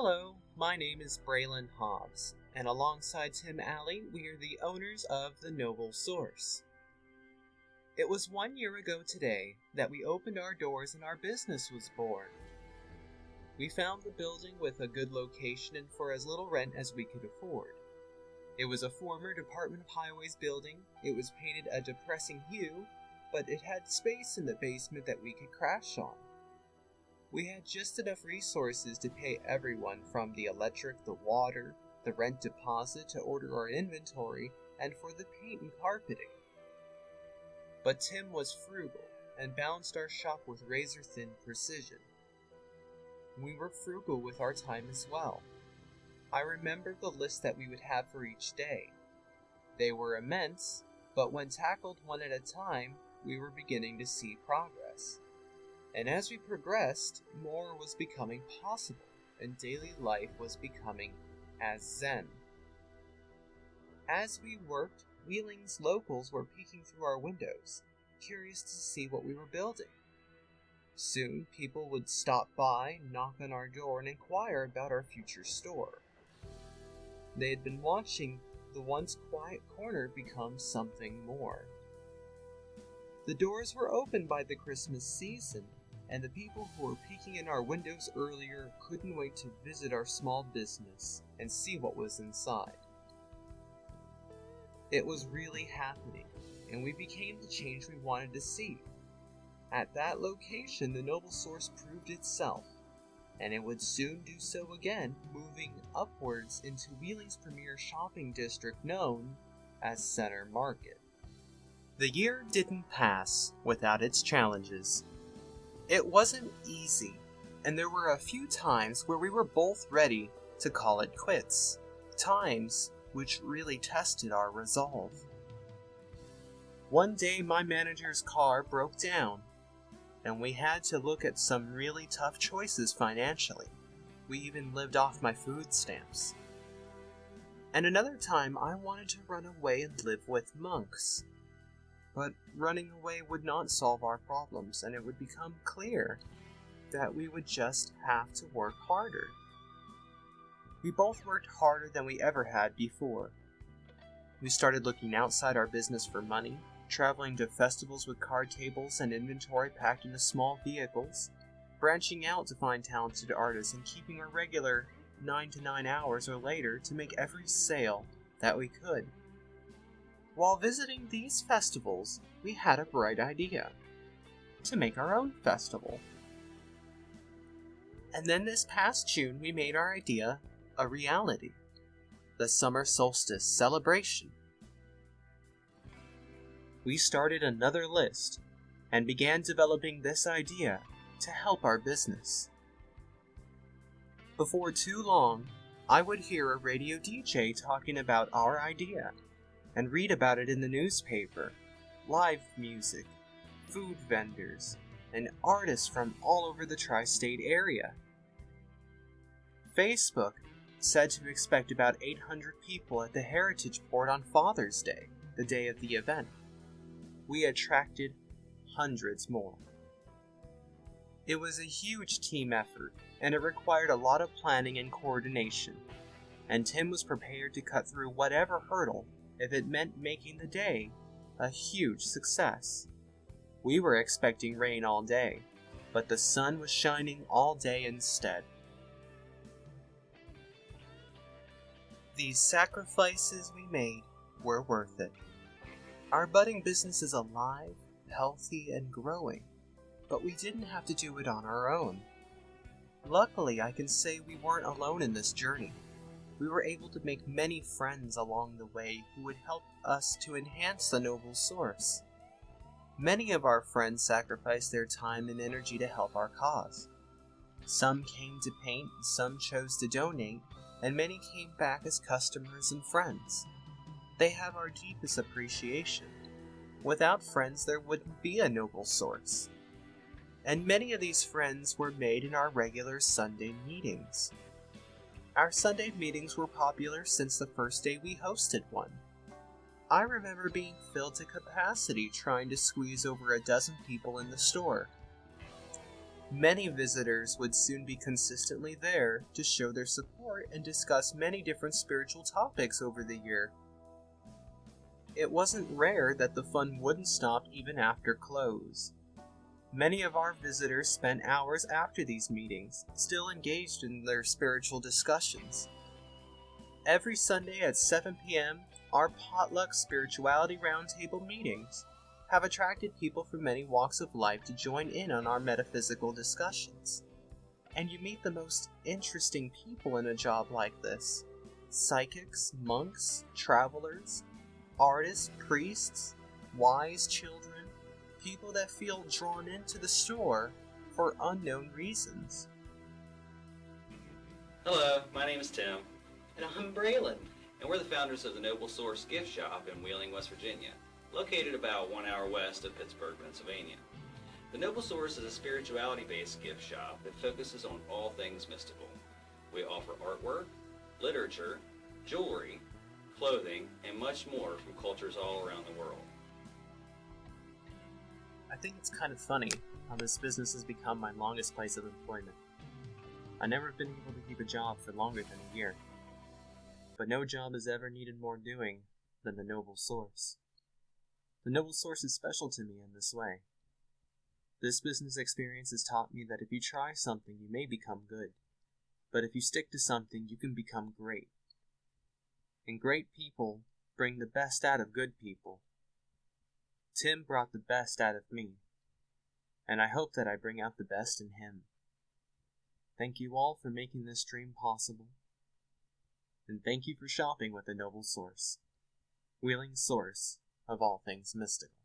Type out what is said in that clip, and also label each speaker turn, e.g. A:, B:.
A: Hello, my name is Braylon Hobbs, and alongside Tim Alley, we are the owners of The Noble Source. It was 1 year ago today that we opened our doors and our business was born. We found the building with a good location and for as little rent as we could afford. It was a former Department of Highways building. It was painted a depressing hue, but it had space in the basement that we could crash on. We had just enough resources to pay everyone from the electric, the water, the rent deposit to order our inventory, and for the paint and carpeting. But Tim was frugal and balanced our shop with razor-thin precision. We were frugal with our time as well. I remember the list that we would have for each day. They were immense, but when tackled one at a time, we were beginning to see progress. And as we progressed, more was becoming possible, and daily life was becoming as zen. As we worked, Wheeling's locals were peeking through our windows, curious to see what we were building. Soon, people would stop by, knock on our door, and inquire about our future store. They had been watching the once quiet corner become something more. The doors were opened by the Christmas season, and the people who were peeking in our windows earlier couldn't wait to visit our small business and see what was inside. It was really happening, and we became the change we wanted to see. At that location, the Noble Source proved itself, and it would soon do so again, moving upwards into Wheeling's premier shopping district known as Center Market. The year didn't pass without its challenges. It wasn't easy, and there were a few times where we were both ready to call it quits, times which really tested our resolve. One day my manager's car broke down, and we had to look at some really tough choices financially. We even lived off my food stamps. And another time I wanted to run away and live with monks. But running away would not solve our problems, and it would become clear that we would just have to work harder. We both worked harder than we ever had before. We started looking outside our business for money, traveling to festivals with card tables and inventory packed into small vehicles, branching out to find talented artists and keeping our regular 9 to 9 hours or later to make every sale that we could. While visiting these festivals, we had a bright idea: to make our own festival. And then this past June, we made our idea a reality: the summer solstice celebration. We started another list and began developing this idea to help our business. Before too long, I would hear a radio DJ talking about our idea and read about it in the newspaper. Live music, food vendors, and artists from all over the tri-state area. Facebook said to expect about 800 people at the Heritage Port on Father's Day, the day of the event. We attracted hundreds more. It was a huge team effort, and it required a lot of planning and coordination, and Tim was prepared to cut through whatever hurdle if it meant making the day a huge success. We were expecting rain all day, but the sun was shining all day instead. These sacrifices we made were worth it. Our budding business is alive, healthy, and growing, but we didn't have to do it on our own. Luckily, I can say we weren't alone in this journey. We were able to make many friends along the way who would help us to enhance the Noble Source. Many of our friends sacrificed their time and energy to help our cause. Some came to paint, some chose to donate, and many came back as customers and friends. They have our deepest appreciation. Without friends, there wouldn't be a Noble Source. And many of these friends were made in our regular Sunday meetings. Our Sunday meetings were popular since the first day we hosted one. I remember being filled to capacity trying to squeeze over a dozen people in the store. Many visitors would soon be consistently there to show their support and discuss many different spiritual topics over the year. It wasn't rare that the fun wouldn't stop even after close. Many of our visitors spent hours after these meetings, still engaged in their spiritual discussions. Every Sunday at 7 p.m., our potluck spirituality roundtable meetings have attracted people from many walks of life to join in on our metaphysical discussions. And you meet the most interesting people in a job like this. Psychics, monks, travelers, artists, priests, wise children, people that feel drawn into the store for unknown reasons.
B: Hello, my name is Tim. And I'm Braylon. And we're the founders of the Noble Source Gift Shop in Wheeling, West Virginia, located about 1 hour west of Pittsburgh, Pennsylvania. The Noble Source is a spirituality-based gift shop that focuses on all things mystical. We offer artwork, literature, jewelry, clothing, and much more from cultures all around the world.
A: I think it's kind of funny how this business has become my longest place of employment. I've never been able to keep a job for longer than a year. But no job has ever needed more doing than the Noble Source. The Noble Source is special to me in this way. This business experience has taught me that if you try something, you may become good. But if you stick to something, you can become great. And great people bring the best out of good people. Tim brought the best out of me, and I hope that I bring out the best in him. Thank you all for making this dream possible, and thank you for shopping with the Noble Source, Wheeling's source of all things mystical.